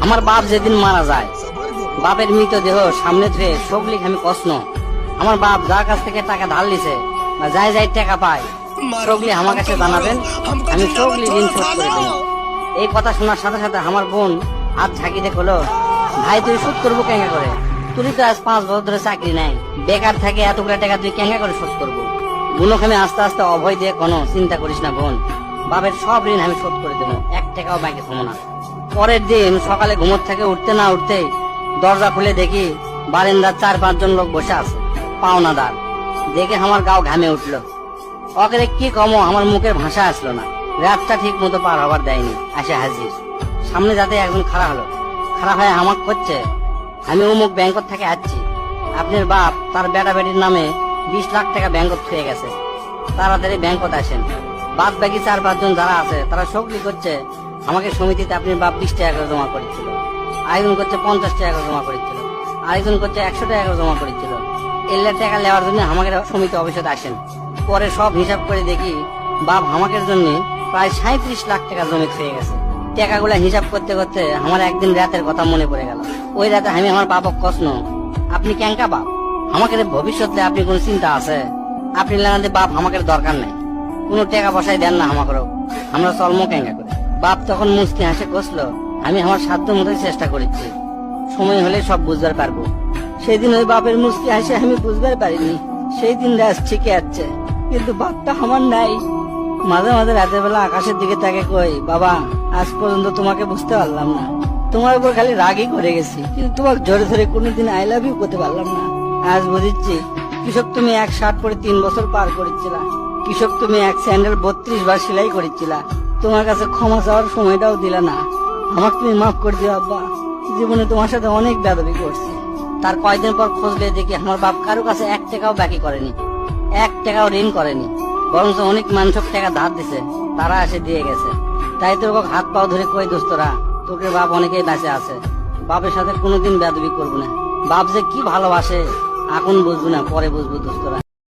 আমার বাপ যেদিন মারা যায়, বাপের মৃতদেহ সামনে ধরে সগলিক আমি কষ্ণ। আমার বাপ যার কাছ থেকে টাকা ধার লিছে বা যাই যাই টাকা পায়, সগলি আমার কাছে জানাবেন, আমি সগলি ঋণ শোধ করে দেব। এই কথা শোনার সাথে সাথে আমার বোন হাত ঝাঁকি দিয়ে হলো, ভাই তুই শোধ করবো কেঙ্গা করে? তুই তো আজ 5 বছর ধরে চাকরি নাই, বেকার থাকে এতগুলো টাকা তুই কেঙ্গা করে শোধ করবো? বোনকে আমি আস্তে আস্তে অভয় দিয়ে কোনো চিন্তা করিস না বোন, বাপের সব ঋণ আমি শোধ করে দেবো, 1 টাকাও বাকি থামো না। পরের দিন সকালে ঘুমোর থেকে উঠতে না উঠতেই দরজা খুলে দেখি বারান্দার 4-5 জন লোক বসে আছে, পাওনাদার। দেখে আমার গাও ঘামে উঠলো। ওকে কি কমো, আমার মুখের ভাষা আসলো না। রাতটা ঠিক মতো পার হবার দেয়নি, আসে হাজির। সামনে যাতে একজন খাড়া হলো, খারাপ হয়ে আমাকে করছে, আমি অমুক ব্যাংকত থেকে আসছি, আপনার বাপ তার বেটা বেটির নামে 20 লাখ টাকা ব্যাংকত হয়ে গেছে, তাড়াতাড়ি ব্যাংকত আসেন। বাদ বাকি 4-5 জন যারা আছে তারা সকলি করছে আমাকে সমিতিতে আপনার বাপ 20 টাকা করে জমা করেছিল, আরেকজন করছে 50 টাকা করে জমা করেছিল, আরেকজন করছে 100 টাকা করে জমা করেছিল। এলে টাকা নেওয়ার জন্য আমাকে সমিতি অফিসে আসেন। পরে সব হিসাব করে দেখি বাপ আমাকে জন্য প্রায় 37 লাখ টাকা জমি হয়ে গেছে। টাকাগুলা হিসাব করতে করতে আমার একদিন রাতের কথা মনে পড়ে গেল। ওই রাতে আমি আমার বাপক কষ্ণ, আপনি ক্যাঙ্কা বাপ, আমাকে ভবিষ্যতে আপনি কোন চিন্তা আছে? আপনি লাগাতে বাপ আমাকে দরকার নাই, কোনো টাকা পয়সায় দেন না আমাকেও, আমরা চলমো ক্যাঙ্কা করে। বাপ তখন মুস্কি হাসে কষলো, আমি আমার সাধ্য মতোই চেষ্টা করেছি, সময় হলে সব বুঝবার পারবো। সেদিন ওই বাপের মুস্কি হাসে আমি বুঝবার পারিনি, সেই দিন রাত ঠিকই আছে, কিন্তু বাপটা আমার নাই। মাঝে মাঝে রাতের বেলা আকাশের দিকে তাকে কই, বাবা আজ পর্যন্ত তোমাকে বুঝতে পারলাম না, তোমার উপর খালি রাগই করে গেছি, কিন্তু তোমাকে ধরে ধরে কোনোদিন আই লাভ ইউ করতে পারলাম না। আজ বুঝিচ্ছি কৃষক তুমি 1 শার্ট পরে 3 বছর পার করেছিলা, কৃষক তুমি 1 স্যান্ডেল 32 বার সেলাই করেছিলা, তোমার কাছে ক্ষমা চাওয়ার সময়টাও দিলা না। আমাকে তুমি মাফ করে দিও আব্বা, জীবনে তোমার সাথে অনেক বেয়াদবি করছি। তার কয়েকদিন পর খোঁজলে দেখি আমার বাপ কারো কাছে 1 টাকাও বাকি করেনি, 1 টাকাও ঋণ করেনি, বরং অনেক মানুষক টাকা ধার দিছে, তারা এসে দিয়ে গেছে। তাই তোর হাত পাও ধরে কই, দোস্তরা তোকে বাপ অনেকেই বেঁচে আছে, বাপের সাথে কোনোদিন বেয়াদবি করবো না। বাপ যে কি ভালোবাসে এখন বুঝবো না, পরে বুঝবো দোস্তরা।